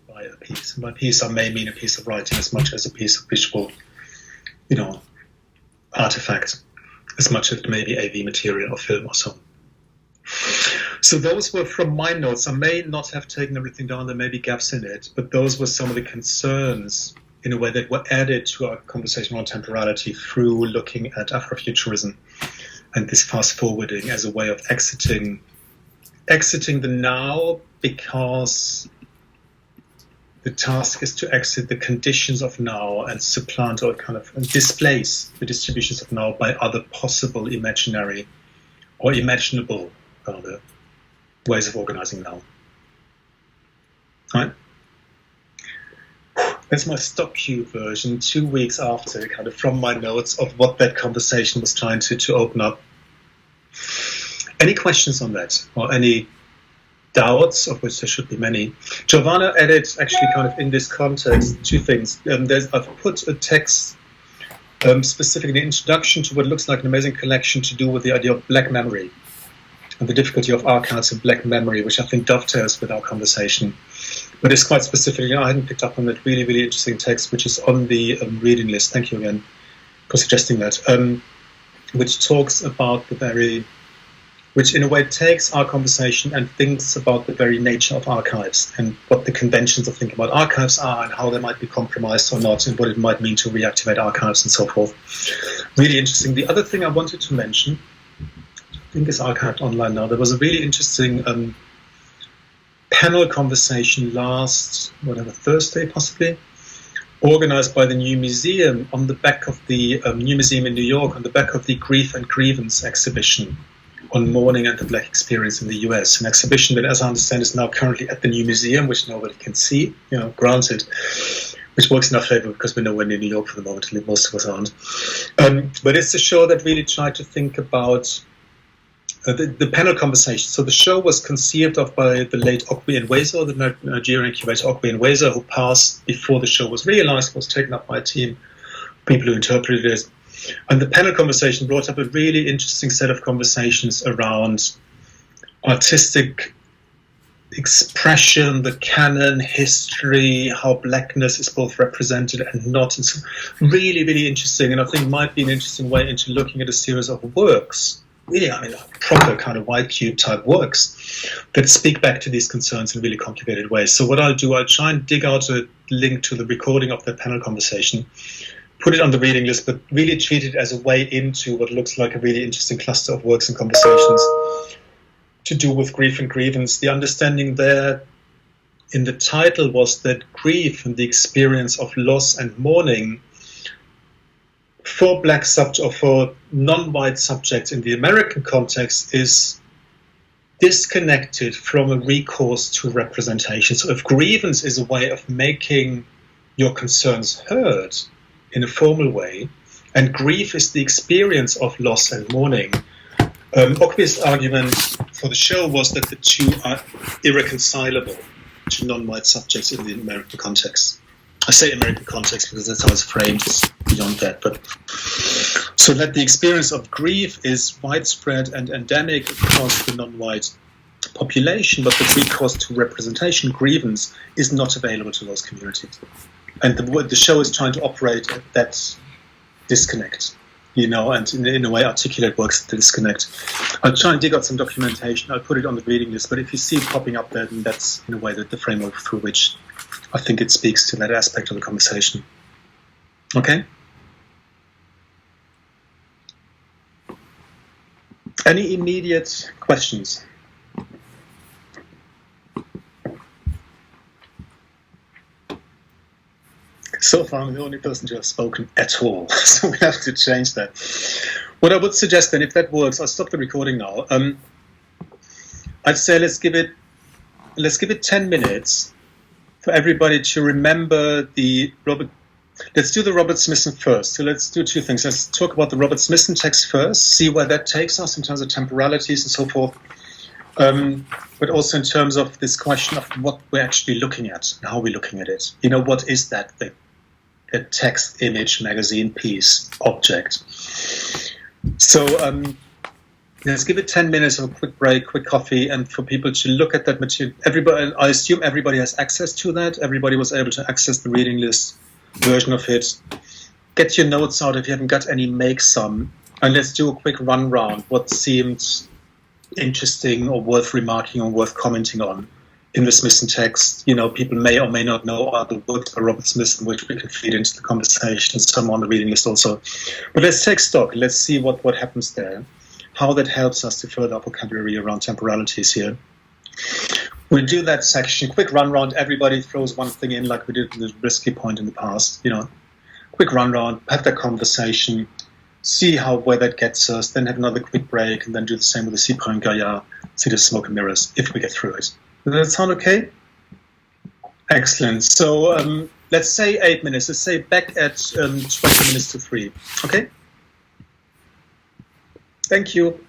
by a piece. And by piece, I may mean a piece of writing as much as a piece of visual, artifact, as much as maybe AV material or film or so. So those were from my notes. I may not have taken everything down. There may be gaps in it, but those were some of the concerns, in a way, that were added to our conversation on temporality through looking at Afrofuturism and this fast-forwarding as a way of exiting the now, because the task is to exit the conditions of now and supplant or and displace the distributions of now by other possible imaginary or imaginable ways of organizing now. Right? That's my stock cue version, 2 weeks after, from my notes of what that conversation was trying to open up. Any questions on that, or any doubts, of which there should be many? Giovanna added, actually, in this context, two things. I've put a text, specifically an introduction to what looks like an amazing collection to do with the idea of black memory and the difficulty of archives and black memory, which I think dovetails with our conversation. But it's quite specific. I hadn't picked up on that really, really interesting text, which is on the reading list. Thank you again for suggesting that. Which talks about which in a way takes our conversation and thinks about the very nature of archives and what the conventions of thinking about archives are and how they might be compromised or not and what it might mean to reactivate archives and so forth. Really interesting. The other thing I wanted to mention, I think is archived online now, there was a really interesting panel conversation last, Thursday possibly, organized by the New Museum on the back of the New Museum in New York, on the back of the Grief and Grievance exhibition on mourning and the Black experience in the US, an exhibition that, as I understand, is now currently at the New Museum, which nobody can see, granted, which works in our favor because we're nowhere near New York for the moment, at least most of us aren't. But it's a show that really tried to think about the panel conversation. So the show was conceived of by the late Okwe Nwezo, the Nigerian curator Okwe Nwezo, who passed before the show was realized, was taken up by a team, people who interpreted it. And the panel conversation brought up a really interesting set of conversations around artistic expression, the canon, history, how blackness is both represented and not. It's really, really interesting, and I think might be an interesting way into looking at a series of works, really, proper white cube type works that speak back to these concerns in really complicated ways. So what I'll do, I'll try and dig out a link to the recording of that panel conversation, put it on the reading list, but really treat it as a way into what looks like a really interesting cluster of works and conversations to do with grief and grievance. The understanding there in the title was that grief and the experience of loss and mourning for black subjects or for non-white subjects in the American context is disconnected from a recourse to representation. So if grievance is a way of making your concerns heard in a formal way, and grief is the experience of loss and mourning, Okwe's argument for the show was that the two are irreconcilable to non-white subjects in the American context. I say American context because that's how it's framed, it's beyond that. But so that the experience of grief is widespread and endemic across the non-white population, but the recourse to representation, grievance, is not available to those communities. And the show is trying to operate at that disconnect, and in a way articulate works at the disconnect. I'll try and dig out some documentation. I'll put it on the reading list, but if you see it popping up there, then that's in a way that the framework through which I think it speaks to that aspect of the conversation. Okay? Any immediate questions? So far, I'm the only person to have spoken at all, so we have to change that. What I would suggest then, if that works, I'll stop the recording now. I'd say let's give it 10 minutes for everybody to remember let's do the Robert Smithson first. So let's do two things. Let's talk about the Robert Smithson text first, see where that takes us in terms of temporalities and so forth, but also in terms of this question of what we're actually looking at and how we're looking at it. What is that thing? A text, image, magazine, piece, object. So Let's give it 10 minutes of a quick break, quick coffee, and for people to look at that material. Everybody, I assume everybody has access to that. Everybody was able to access the reading list version of it. Get your notes out if you haven't got any, make some. And let's do a quick run round. What seemed interesting or worth remarking or worth commenting on in the Smithson text? People may or may not know other works by Robert Smithson, which we can feed into the conversation, some on the reading list also. But let's take stock. Let's see what happens there, how that helps us to further our vocabulary around temporalities here. We'll do that section. Quick run round. Everybody throws one thing in like we did in the risky point in the past. Quick run round, have that conversation, see where that gets us, then have another quick break, and then do the same with the Cypre and Gaillard, see the smoke and mirrors, if we get through it. Does that sound okay? Excellent. So let's say 8 minutes. Let's say back at 20 minutes to 3. Okay? Thank you.